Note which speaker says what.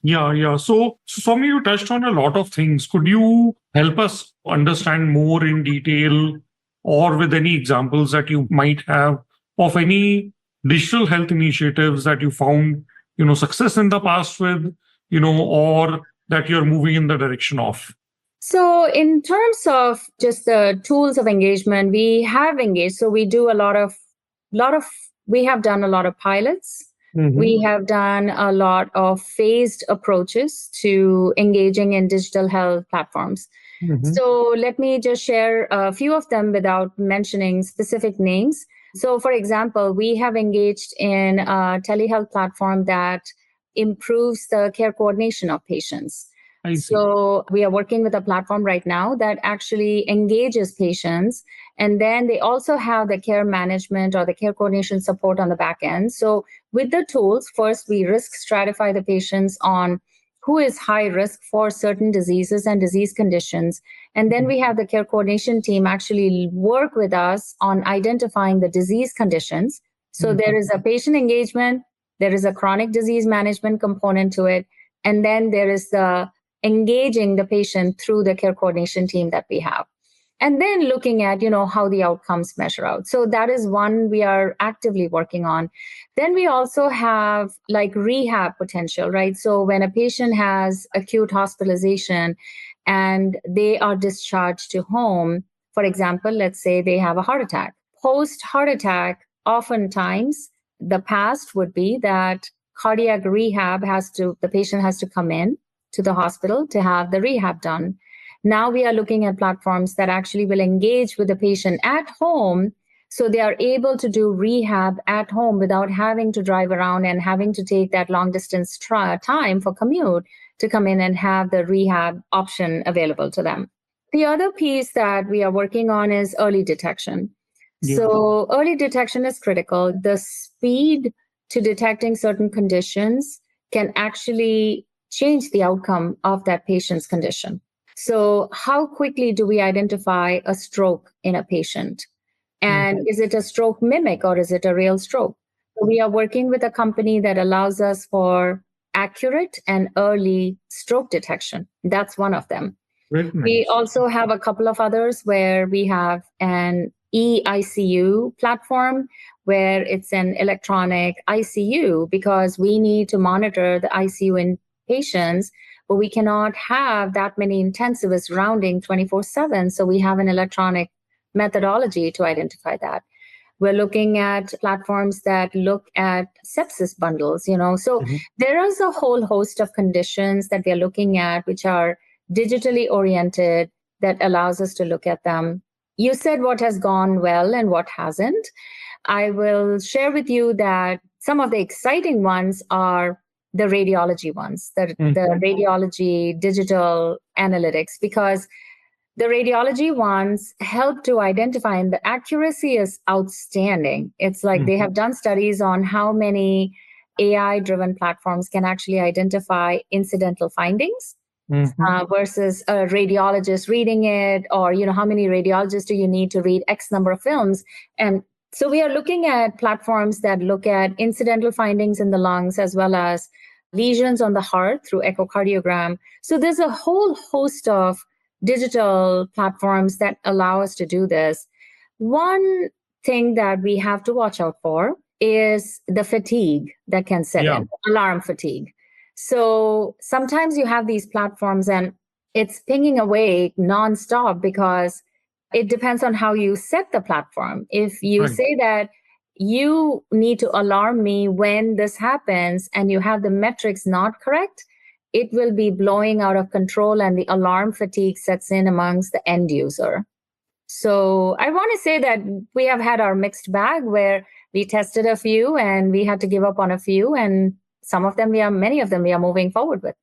Speaker 1: Yeah. So Swami, you touched on a lot of things. Could you help us understand more in detail or with any examples that you might have of any digital health initiatives that you found, success in the past with, or that you're moving in the direction of?
Speaker 2: So, in terms of just the tools of engagement, we have engaged. So, we do lot of, we have done a lot of pilots.
Speaker 1: Hmm.
Speaker 2: We have done a lot of phased approaches to engaging in digital health platforms.
Speaker 1: Hmm.
Speaker 2: So, let me just share a few of them without mentioning specific names. So, for example, we have engaged in a telehealth platform that improves the care coordination of patients.
Speaker 1: I see.
Speaker 2: So we are working with a platform right now that actually engages patients. And then they also have the care management or the care coordination support on the back end. So with the tools, first we risk stratify the patients on who is high risk for certain diseases and disease conditions. And then we have the care coordination team actually work with us on identifying the disease conditions. So there is a patient engagement, there is a chronic disease management component to it. And then there is the engaging the patient through the care coordination team that we have, and then looking at how the outcomes measure out. So that is one we are actively working on. Then we also have like rehab potential, right? So when a patient has acute hospitalization and they are discharged to home, for example, let's say they have a heart attack. Post heart attack, oftentimes the past would be that cardiac rehab the patient has to come in to the hospital to have the rehab done. Now we are looking at platforms that actually will engage with the patient at home, so they are able to do rehab at home without having to drive around and having to take that long distance time for commute to come in and have the rehab option available to them. The other piece that we are working on is early detection.
Speaker 1: Yeah.
Speaker 2: So early detection is critical. The speed to detecting certain conditions can actually change the outcome of that patient's condition. So, how quickly do we identify a stroke in a patient? And is it a stroke mimic or is it a real stroke? So we are working with a company that allows us for accurate and early stroke detection. That's one of them.
Speaker 1: Very
Speaker 2: We
Speaker 1: nice.
Speaker 2: also have a couple of others where we have an eICU platform where it's an electronic ICU because we need to monitor the ICU in patients, but we cannot have that many intensivists rounding 24/7. So we have an electronic methodology to identify that. We're looking at platforms that look at sepsis bundles. So
Speaker 1: Mhm.
Speaker 2: there is a whole host of conditions that we are looking at, which are digitally oriented, that allows us to look at them. You said what has gone well and what hasn't. I will share with you that some of the exciting ones are the radiology ones, the radiology digital analytics, because the radiology ones help to identify, and the accuracy is outstanding. It's like they have done studies on how many AI driven platforms can actually identify incidental findings versus a radiologist reading it, or how many radiologists do you need to read X number of films. And so we are looking at platforms that look at incidental findings in the lungs as well as lesions on the heart through echocardiogram. So there's a whole host of digital platforms that allow us to do this. One thing that we have to watch out for is the fatigue that can set
Speaker 1: Yeah.
Speaker 2: in, alarm fatigue. So sometimes you have these platforms and it's pinging away nonstop because it depends on how you set the platform. If you
Speaker 1: Right.
Speaker 2: say that you need to alarm me when this happens and you have the metrics not correct, it will be blowing out of control and the alarm fatigue sets in amongst the end user. So I want to say that we have had our mixed bag where we tested a few and we had to give up on a few, and many of them we are moving forward with.